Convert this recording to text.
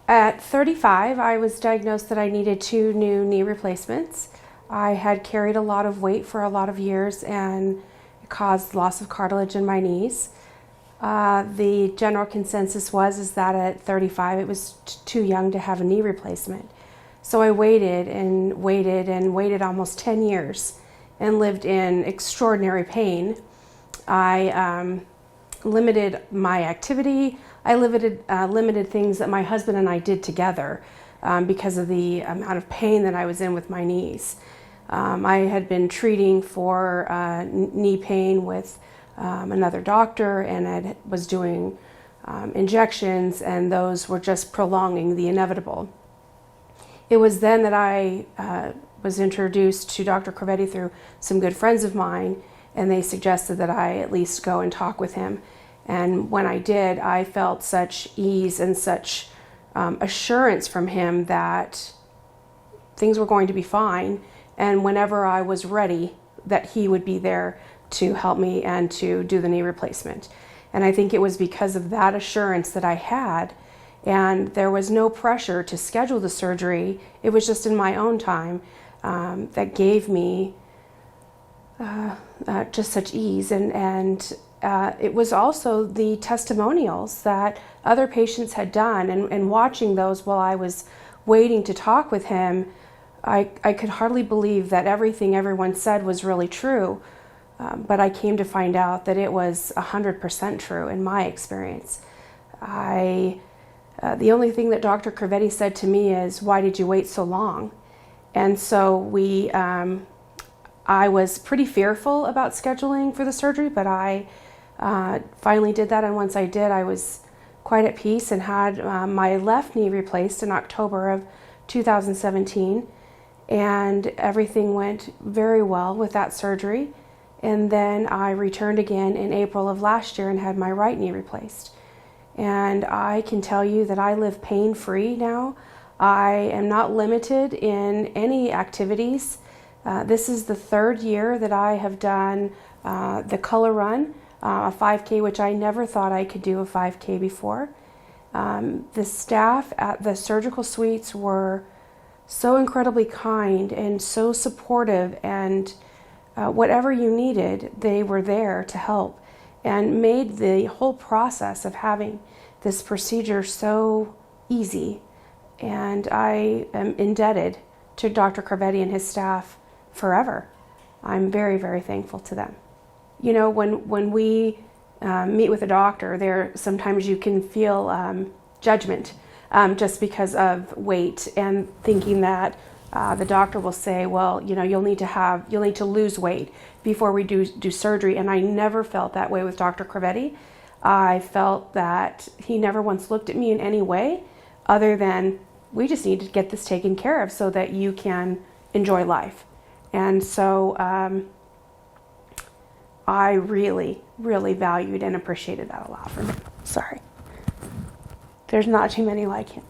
At 35, I was diagnosed that I needed 2 new knee replacements. I had carried a lot of weight for a lot of years and it caused loss of cartilage in my knees. The general consensus is that at 35 it was too young to have a knee replacement. So I waited and waited and waited almost 10 years and lived in extraordinary pain. I limited my activity. I limited things that my husband and I did together because of the amount of pain that I was in with my knees. I had been treating for knee pain with another doctor, and I was doing injections, and those were just prolonging the inevitable. It was then that I was introduced to Dr. Crovetti through some good friends of mine, and they suggested that I at least go and talk with him. And when I did, I felt such ease and such assurance from him that things were going to be fine, and whenever I was ready, that he would be there to help me and to do the knee replacement. And I think it was because of that assurance that I had, and there was no pressure to schedule the surgery. It was just in my own time that gave me just such ease. And it was also the testimonials that other patients had done, and watching those while I was waiting to talk with him, I could hardly believe that everything everyone said was really true. But I came to find out that it was 100% true in my experience. The only thing that Dr. Crovetti said to me is, "Why did you wait so long?" And so I was pretty fearful about scheduling for the surgery, but I finally did that. And once I did, I was quite at peace and had my left knee replaced in October of 2017. And everything went very well with that surgery. And then I returned again in April of last year and had my right knee replaced. And I can tell you that I live pain-free now. I am not limited in any activities. This is the 3rd year that I have done the color run, a 5K, which I never thought I could do a 5K before. The staff at the surgical suites were so incredibly kind and so supportive, and whatever you needed, they were there to help, and made the whole process of having this procedure so easy. And I am indebted to Dr. Crovetti and his staff forever. I'm very, very thankful to them. You know, when we meet with a doctor, sometimes you can feel judgment just because of weight, and thinking that the doctor will say, well, you know, you'll need to lose weight before we do surgery. And I never felt that way with Dr. Crovetti. I felt that he never once looked at me in any way other than, we just need to get this taken care of so that you can enjoy life. And so I really, really valued and appreciated that a lot from him. Sorry. There's not too many like him.